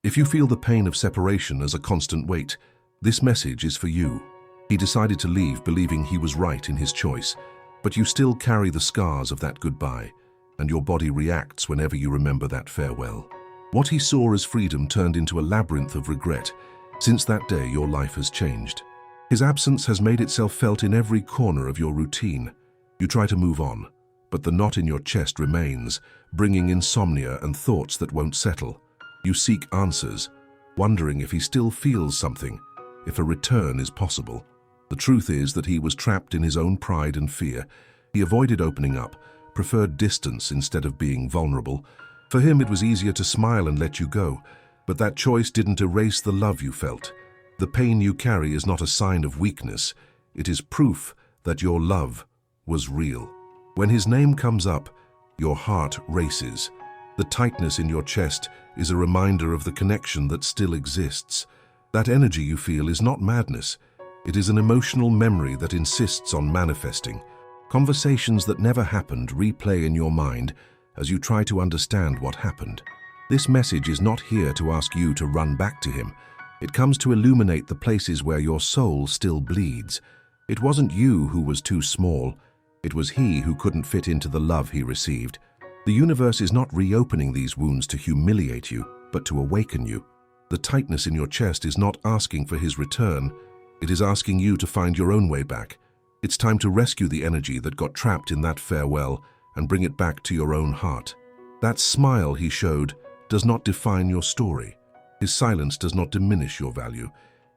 If you feel the pain of separation as a constant weight, this message is for you. He decided to leave believing he was right in his choice, but you still carry the scars of that goodbye, and your body reacts whenever you remember that farewell. What he saw as freedom turned into a labyrinth of regret. Since that day, your life has changed. His absence has made itself felt in every corner of your routine. You try to move on, but the knot in your chest remains, bringing insomnia and thoughts that won't settle. You seek answers, wondering if he still feels something, if a return is possible. The truth is that he was trapped in his own pride and fear. He avoided opening up, preferred distance instead of being vulnerable. For him, it was easier to smile and let you go, but that choice didn't erase the love you felt. The pain you carry is not a sign of weakness. It is proof that your love was real. When his name comes up, your heart races. The tightness in your chest is a reminder of the connection that still exists. That energy you feel is not madness. It is an emotional memory that insists on manifesting. Conversations that never happened replay in your mind as you try to understand what happened. This message is not here to ask you to run back to him. It comes to illuminate the places where your soul still bleeds. It wasn't you who was too small. It was he who couldn't fit into the love he received. The universe is not reopening these wounds to humiliate you, but to awaken you. The tightness in your chest is not asking for his return. It is asking you to find your own way back. It's time to rescue the energy that got trapped in that farewell and bring it back to your own heart. That smile he showed does not define your story. His silence does not diminish your value.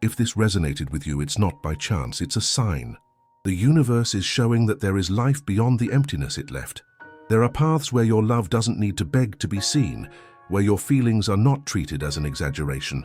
If this resonated with you, it's not by chance, it's a sign. The universe is showing that there is life beyond the emptiness it left. There are paths where your love doesn't need to beg to be seen, where your feelings are not treated as an exaggeration.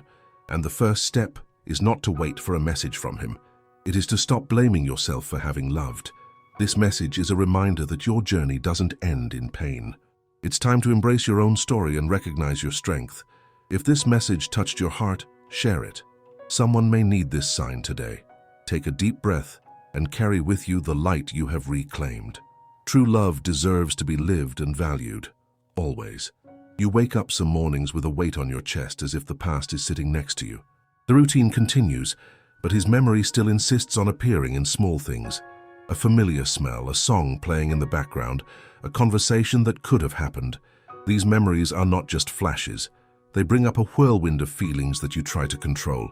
And the first step is not to wait for a message from him. It is to stop blaming yourself for having loved. This message is a reminder that your journey doesn't end in pain. It's time to embrace your own story and recognize your strength. If this message touched your heart, share it. Someone may need this sign today. Take a deep breath and carry with you the light you have reclaimed. True love deserves to be lived and valued, always. You wake up some mornings with a weight on your chest as if the past is sitting next to you. The routine continues, but his memory still insists on appearing in small things. A familiar smell, a song playing in the background, a conversation that could have happened. These memories are not just flashes. They bring up a whirlwind of feelings that you try to control.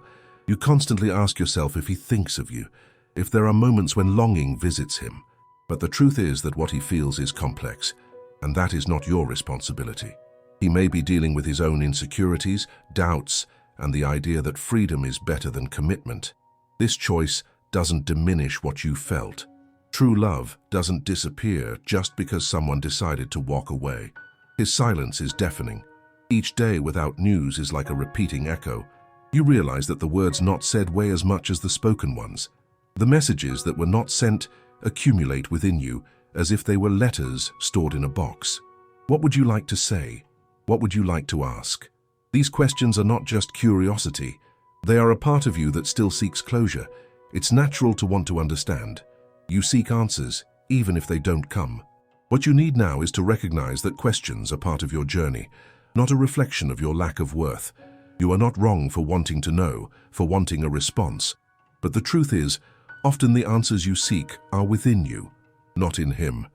You constantly ask yourself if he thinks of you, if there are moments when longing visits him. But the truth is that what he feels is complex, and that is not your responsibility. He may be dealing with his own insecurities, doubts, and the idea that freedom is better than commitment. This choice doesn't diminish what you felt. True love doesn't disappear just because someone decided to walk away. His silence is deafening. Each day without news is like a repeating echo. You realize that the words not said weigh as much as the spoken ones. The messages that were not sent accumulate within you as if they were letters stored in a box. What would you like to say? What would you like to ask? These questions are not just curiosity. They are a part of you that still seeks closure. It's natural to want to understand. You seek answers, even if they don't come. What you need now is to recognize that questions are part of your journey, not a reflection of your lack of worth. You are not wrong for wanting to know, for wanting a response. But the truth is, often the answers you seek are within you, not in him.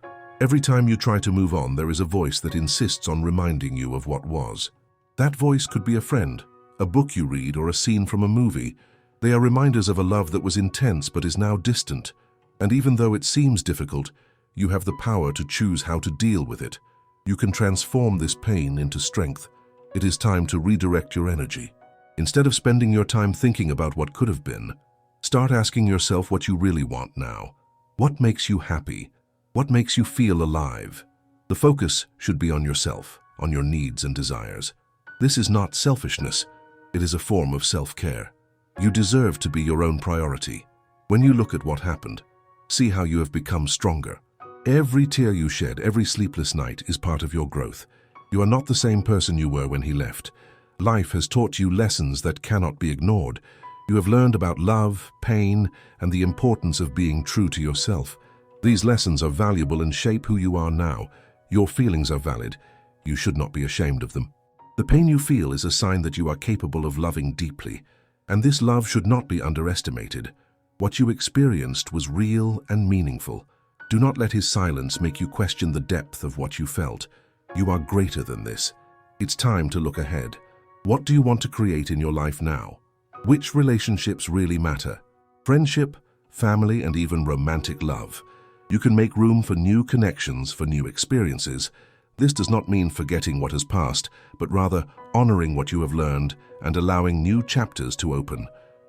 Every time you try to move on, there is a voice that insists on reminding you of what was. That voice could be a friend, a book you read, or a scene from a movie. They are reminders of a love that was intense but is now distant. And even though it seems difficult, you have the power to choose how to deal with it. You can transform this pain into strength. It is time to redirect your energy. Instead of spending your time thinking about what could have been, start asking yourself what you really want now. What makes you happy? What makes you feel alive? The focus should be on yourself, on your needs and desires. This is not selfishness. It is a form of self-care. You deserve to be your own priority. When you look at what happened, see how you have become stronger. Every tear you shed, every sleepless night is part of your growth. You are not the same person you were when he left. Life has taught you lessons that cannot be ignored. You have learned about love, pain, and the importance of being true to yourself. These lessons are valuable and shape who you are now. Your feelings are valid. You should not be ashamed of them. The pain you feel is a sign that you are capable of loving deeply, and this love should not be underestimated. What you experienced was real and meaningful. Do not let his silence make you question the depth of what you felt. You are greater than this. It's time to look ahead. What do you want to create in your life now? Which relationships really matter? Friendship, family, and even romantic love. You can make room for new connections, for new experiences. This does not mean forgetting what has passed, but rather honoring what you have learned and allowing new chapters to open.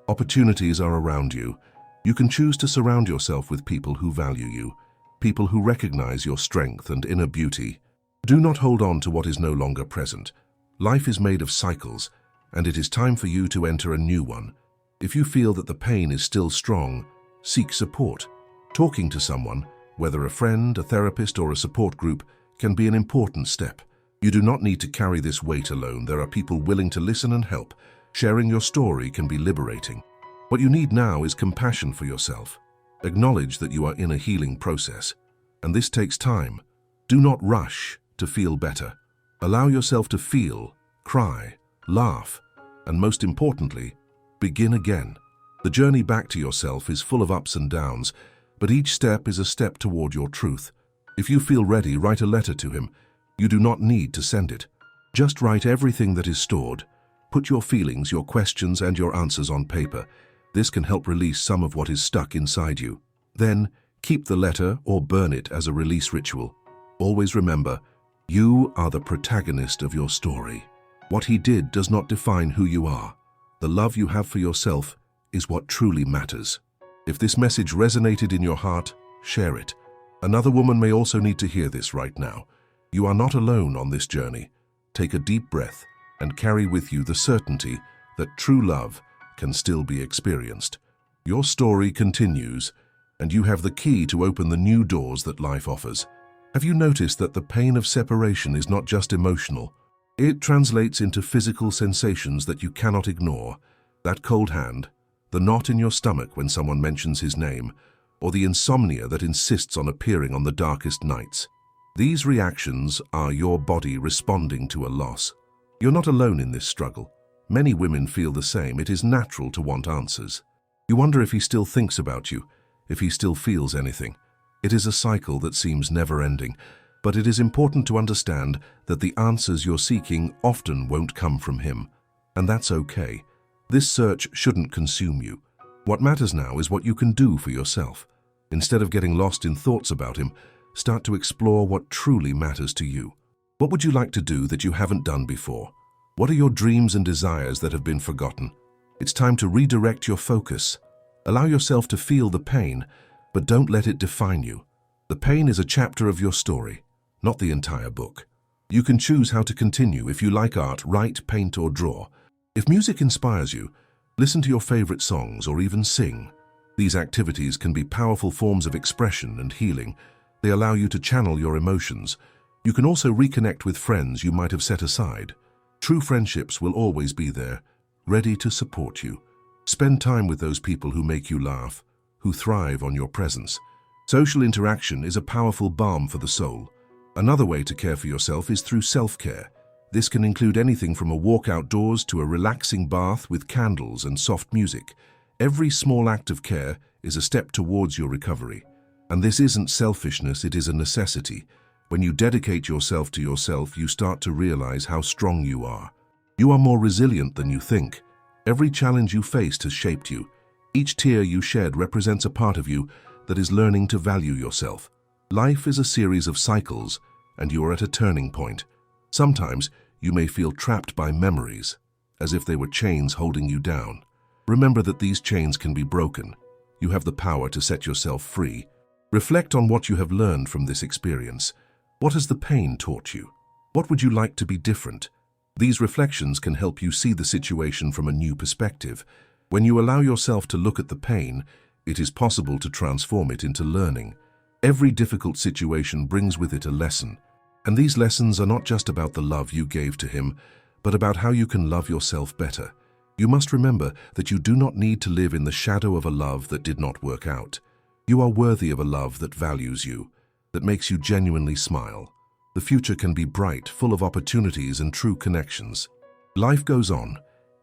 Opportunities are around you. You can choose to surround yourself with people who value you, people who recognize your strength and inner beauty. Do not hold on to what is no longer present. Life is made of cycles, and it is time for you to enter a new one. If you feel that the pain is still strong, seek support. Talking to someone, whether a friend, a therapist, or a support group, can be an important step. You do not need to carry this weight alone. There are people willing to listen and help. Sharing your story can be liberating. What you need now is compassion for yourself. Acknowledge that you are in a healing process, and this takes time. Do not rush to feel better. Allow yourself to feel, cry, laugh, and most importantly, begin again. The journey back to yourself is full of ups and downs, but each step is a step toward your truth. If you feel ready, write a letter to him. You do not need to send it. Just write everything that is stored. Put your feelings, your questions, and your answers on paper. This can help release some of what is stuck inside you. Then, keep the letter or burn it as a release ritual. Always remember, you are the protagonist of your story. What he did does not define who you are. The love you have for yourself is what truly matters. If this message resonated in your heart, share it. Another woman may also need to hear this right now. You are not alone on this journey. Take a deep breath and carry with you the certainty that true love can still be experienced. Your story continues, and you have the key to open the new doors that life offers. Have you noticed that the pain of separation is not just emotional? It translates into physical sensations that you cannot ignore. That cold hand, the knot in your stomach when someone mentions his name, or the insomnia that insists on appearing on the darkest nights. These reactions are your body responding to a loss. You're not alone in this struggle. Many women feel the same. It is natural to want answers. You wonder if he still thinks about you, if he still feels anything. It is a cycle that seems never-ending, but it is important to understand that the answers you're seeking often won't come from him, and that's okay. This search shouldn't consume you. What matters now is what you can do for yourself. Instead of getting lost in thoughts about him, start to explore what truly matters to you. What would you like to do that you haven't done before? What are your dreams and desires that have been forgotten? It's time to redirect your focus. Allow yourself to feel the pain, but don't let it define you. The pain is a chapter of your story, not the entire book. You can choose how to continue. If you like art, write, paint, or draw. If music inspires you, listen to your favorite songs or even sing. These activities can be powerful forms of expression and healing. They allow you to channel your emotions. You can also reconnect with friends you might have set aside. True friendships will always be there, ready to support you. Spend time with those people who make you laugh, who thrive on your presence. Social interaction is a powerful balm for the soul. Another way to care for yourself is through self-care. This can include anything from a walk outdoors to a relaxing bath with candles and soft music. Every small act of care is a step towards your recovery. And this isn't selfishness, it is a necessity. When you dedicate yourself to yourself, you start to realize how strong you are. You are more resilient than you think. Every challenge you faced has shaped you. Each tear you shed represents a part of you that is learning to value yourself. Life is a series of cycles, and you are at a turning point. Sometimes you may feel trapped by memories, as if they were chains holding you down. Remember that these chains can be broken. You have the power to set yourself free. Reflect on what you have learned from this experience. What has the pain taught you? What would you like to be different? These reflections can help you see the situation from a new perspective. When you allow yourself to look at the pain, it is possible to transform it into learning. Every difficult situation brings with it a lesson. And these lessons are not just about the love you gave to him, but about how you can love yourself better. You must remember that you do not need to live in the shadow of a love that did not work out. You are worthy of a love that values you, that makes you genuinely smile. The future can be bright, full of opportunities and true connections. Life goes on,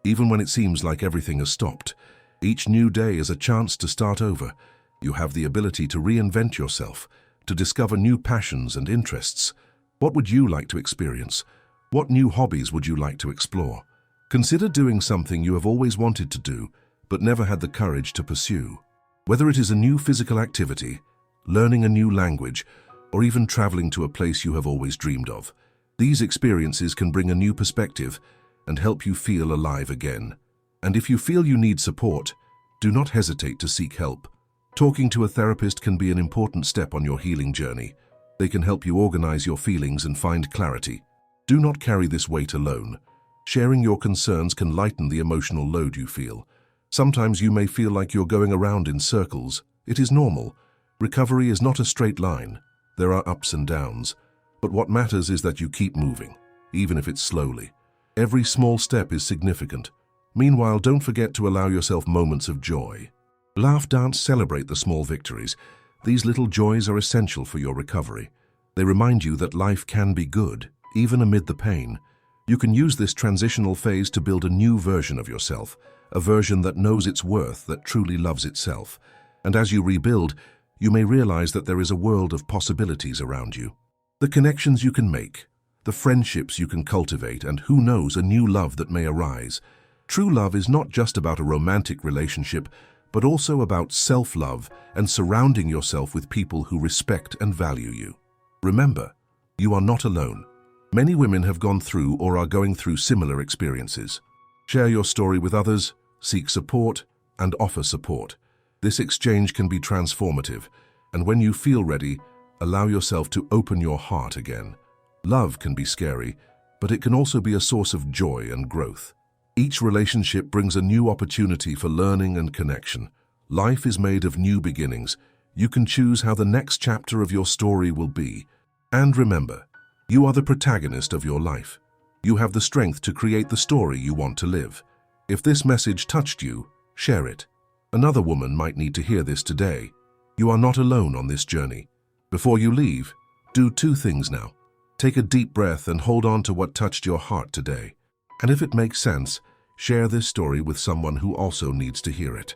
even when it seems like everything has stopped. Each new day is a chance to start over. You have the ability to reinvent yourself, to discover new passions and interests. What would you like to experience? What new hobbies would you like to explore? Consider doing something you have always wanted to do, but never had the courage to pursue. Whether it is a new physical activity, learning a new language, or even traveling to a place you have always dreamed of, these experiences can bring a new perspective and help you feel alive again. And if you feel you need support, do not hesitate to seek help. Talking to a therapist can be an important step on your healing journey. They can help you organize your feelings and find clarity. Do not carry this weight alone. Sharing your concerns can lighten the emotional load you feel. Sometimes you may feel like you're going around in circles. It is normal. Recovery is not a straight line. There are ups and downs. But what matters is that you keep moving, even if it's slowly. Every small step is significant. Meanwhile, don't forget to allow yourself moments of joy. Laugh, dance, celebrate the small victories. These little joys are essential for your recovery. They remind you that life can be good, even amid the pain. You can use this transitional phase to build a new version of yourself, a version that knows its worth, that truly loves itself. And as you rebuild, you may realize that there is a world of possibilities around you. The connections you can make, the friendships you can cultivate, and who knows, a new love that may arise. True love is not just about a romantic relationship, but also about self-love and surrounding yourself with people who respect and value you. Remember, you are not alone. Many women have gone through or are going through similar experiences. Share your story with others, seek support, and offer support. This exchange can be transformative, and when you feel ready, allow yourself to open your heart again. Love can be scary, but it can also be a source of joy and growth. Each relationship brings a new opportunity for learning and connection. Life is made of new beginnings. You can choose how the next chapter of your story will be. And remember, you are the protagonist of your life. You have the strength to create the story you want to live. If this message touched you, share it. Another woman might need to hear this today. You are not alone on this journey. Before you leave, do two things now. Take a deep breath and hold on to what touched your heart today. And if it makes sense, share this story with someone who also needs to hear it.